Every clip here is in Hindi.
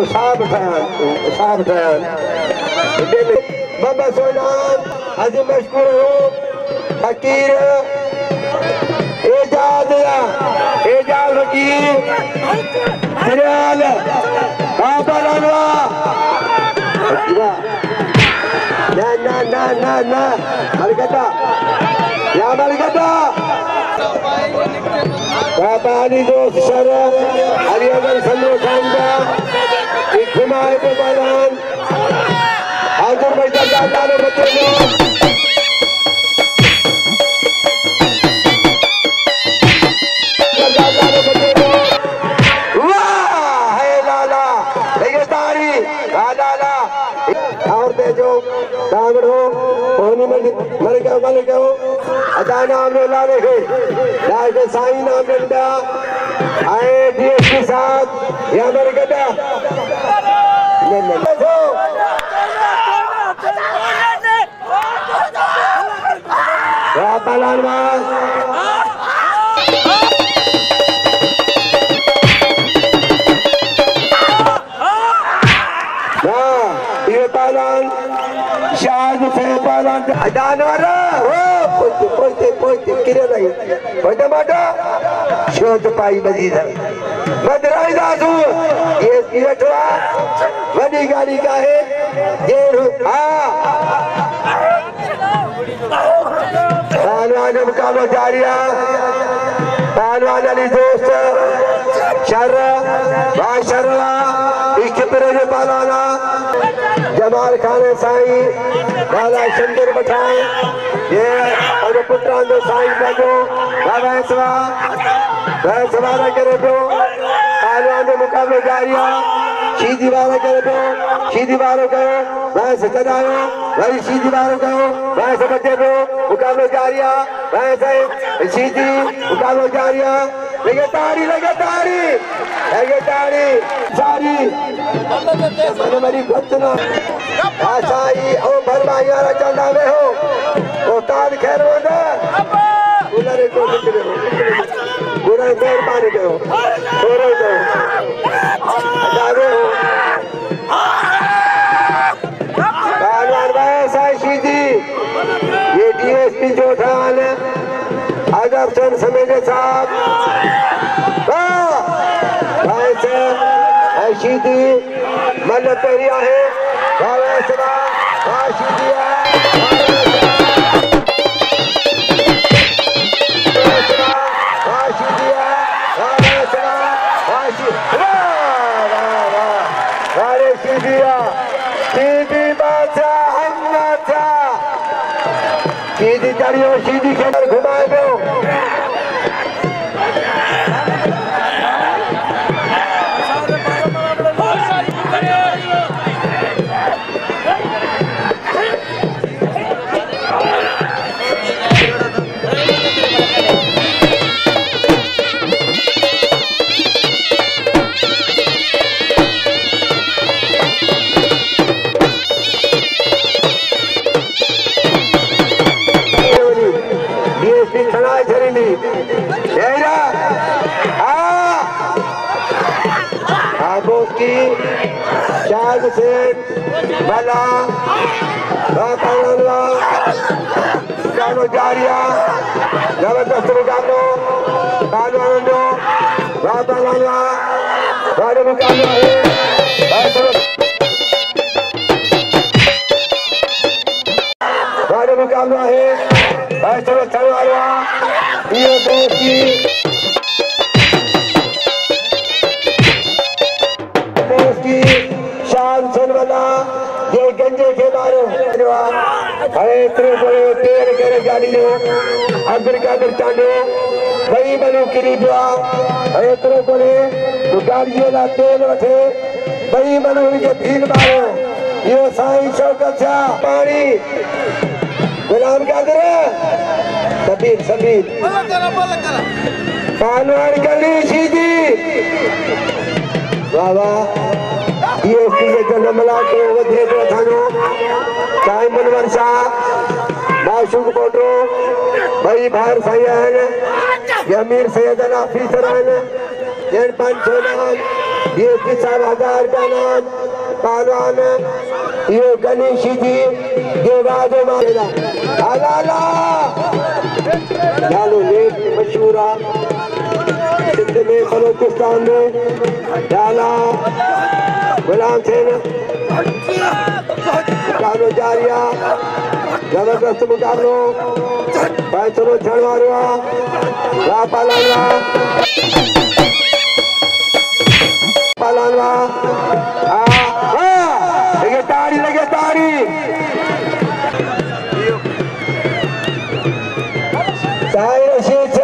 साबधान बाबा सोनान आज मशहूर हो फकीर एजाज फकीर दरियाल बाबा लालवा ना मलकता या मलकता बाबा अली दोस्त सर अली अगर सल्लु खानदा घुमाए पे बालान हाजुर बैठा जाता है बच्चे लोग मर गयो अदा नाम लो लावे के लाज साईं नाम लेंदा आए डीएस के साथ या मर गया या पलानवा ये पालन शाद से पालन अदानवारा हो पोते किरे नहीं पोते माटा शोध पाई मजीद मदराई दासू ये ठोआ वडी गाड़ी का है ये पहलवान मुकाबला जारिया पहलवान अली दोस्त शर बाशरवा इश्क़ पालाना जमाल खान साई बाला शंकर बठाए ये और पुत्रान दो साई बाजो बाबा सवारा करे दो पहलवान मुकाबले जारिया सीधी बार करे दो सीधी बार करो वैस चढ़ाओ वही सीधी बार करो वैस बचे दो मुकाबले जारिया वैसे सीधी मुकाबले जारिया लगे तारी सारी मन मरी घटना आसाई ओ भरमाई वाला चंदा में हो ओ तार खैर होना उलरे को निकले हो पूरा मेहरबानी करो थोड़े दो जावे हो पहलवान भाई साई सीधी ये डीएसपी जोधान अजब चंद समेजे साहब सीधी मन पेरिया है सीधी चढ़ियो सीधी खेल घुमाए दो शाद से बला मुकाबला जारिया जबरदस्त मुकाबलो मुकाबला है मुकाबला है शान सनवाला ये गंजे के बारे अरे तेरे करे गाड़ी लो अगर का चांडो वही बनू किरी दुआ अरे तेरे बोले तो गाड़ियों ला तेल वठे वही बनू के भीड़ मारो ये साईं शौकत सा पानी गुलाम क्या करे सबीर पहलवान गली सीधी बाबा ये उसके जन्म ला के वधे तो थानो चाहे मनवर सा माशूक बोटो भाई बाहर सैयद अमीर सैयद ऑफिसर हैं जन 500 नाम ये किसा हजार का नाम पहलवान ये गणेश जी ये बाजू मारेगा अलाला डालो लेट मशहूरा सिंध में बलोचिस्तान में डाला गुलाम सेन मुकाबलो जारिया जबरदस्त मुकाबलो पैसरो छड़वारुआ पालानवा पालानवा लगे ताड़ी साई रशीद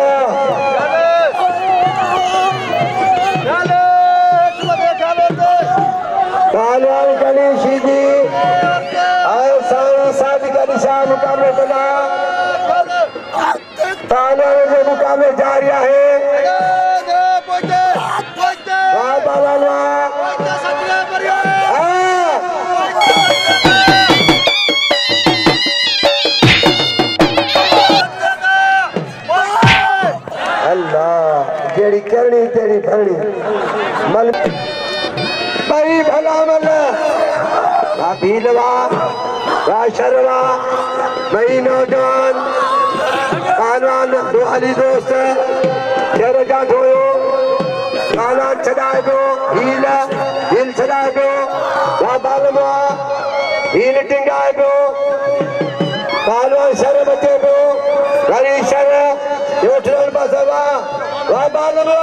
पहलवान गणेश जी आए साई शादी का निशान मुकाबले बना पहलवान के मुकाबले जारिया है जेड़ी करनी तेरी भरनी मल भाई भला मल भीलवा शरवा मई नौजवान पहलवान दो अली दोस्त तेरे जा धोयो पहलवान छड़ाए दो हिल छड़ाए दो बालवा हिल टिंगाए दो पहलवान शर बचे दो घरी शर योठन बसवा बालवा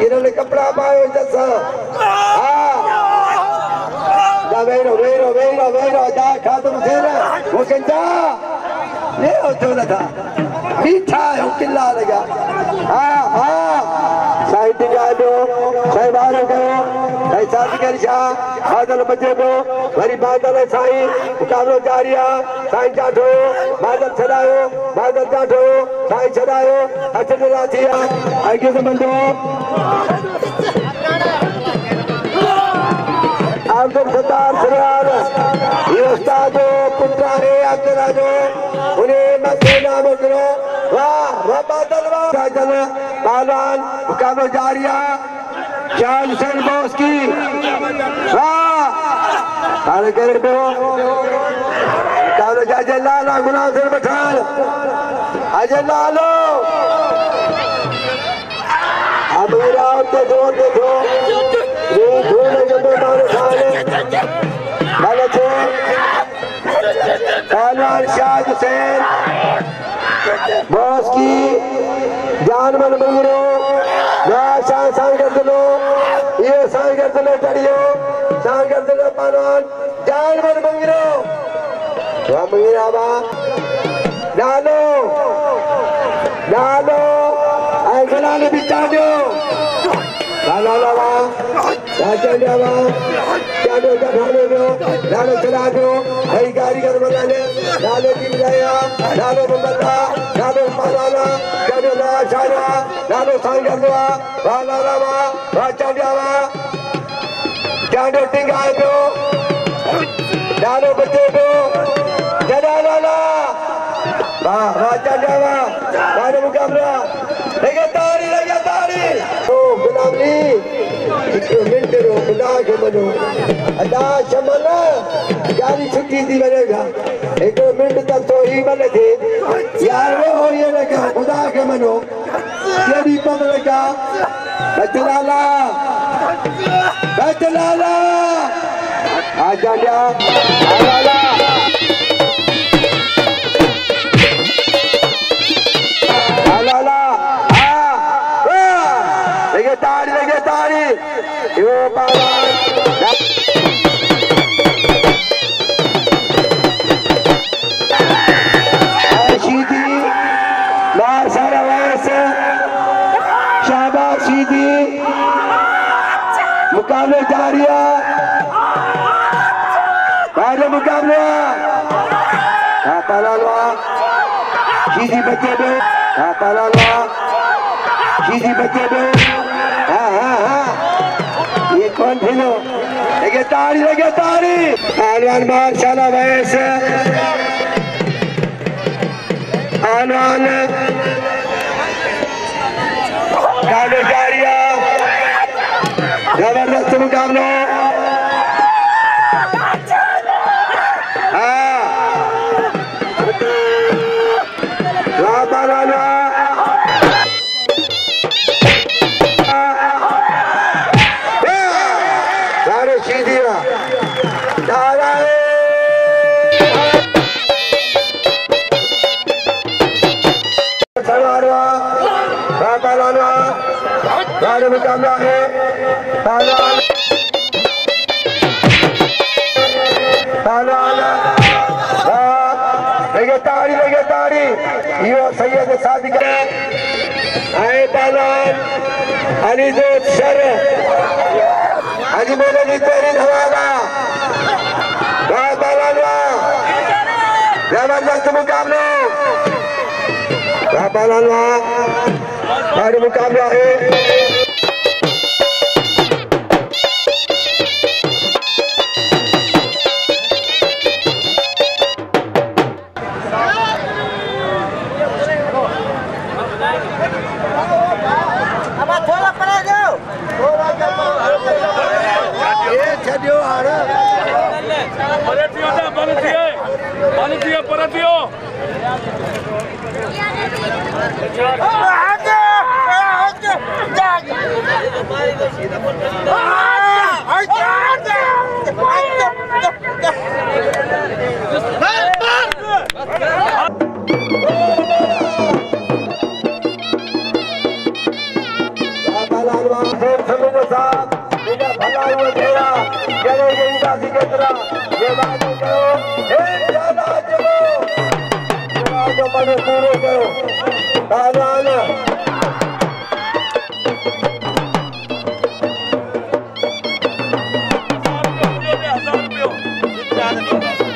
इन्होंने कपड़ा पायो जैसा वेरो वेरो वेरो वेरो जा खा तुम फिर वो कंजा ले तो न था मीठा है किल्ला लगा साइड जाए दो साई बाहर गयो साई शादी कर शाह बादल बचे दो वरी बादल साई मुकाबलो जारिया साई जाठो बादल छड़ायो बादल जाठो साई छड़ायो अचन राथिया आगे से बंदो अब्दुल सत्तार फरियाद ये उस्तादो पुत्रा है अब्दुल्लाजो उन्हें मसेना में करो वाह वाह बादल वाह साजन पहलवान मुकाबलो जारिया शाह हुसैन बोस की वाह काले करे पे मुकाबलो अजय लाला गुलाम सिंह पठान अजय लालो अब मेरा देखो ये धूल जब मारे खाने गलत है पहलवान शाह हुसैन बॉस की जान मन मंगरो सांग कर दो ये सांग कर दो चढ़ियो सांग कर दो पहलवान जान मन मंगरो मंगिरा बा डालो डालो आई गलाने बिचा दो लाला लाला राजा जावा जानो जाने दो लालो चला दो हई गाड़ी कर बनाने लालो की जाया लालो बंदा लालो पालाना जानो ला छाया लालो सांग कर दो लाला लाला राजा जावा जानो टिंगा दो लालो बच्चे दो जरा लाला वाह राजा जावा लालो मुकाबला लगे तारी ओ गुलामी इतने मिनट रो खुदा के मनो अदा शमन गाड़ी छुट्टी थी बनेगा एक मिनट तक तो ही बने थे यार वो हो ये लगा खुदा के मनो तेरी पग लगा बचलाला आजा जा आला लगे तारी यो पहलवान शीदी मार सारा वैस शाबाश शीदी मुकाबले जारिया पहले मुकाबले पहलवा शीदी बच्चे दो पहलवा शीदी बच्चे दो हाँ ये कौन थे लो लगे तारी पहलवान माशाल्लाह वैस आनवान कालिया जबरदस्त मुकाबला मुकाबला है लगे ताड़ी यो सैयद सादिक आए पहलवान अलीजोत शर अजमेर की तेरी धमाका पहलवान जबरदस्त मुकाबला पहलवान मुकाबला है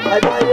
I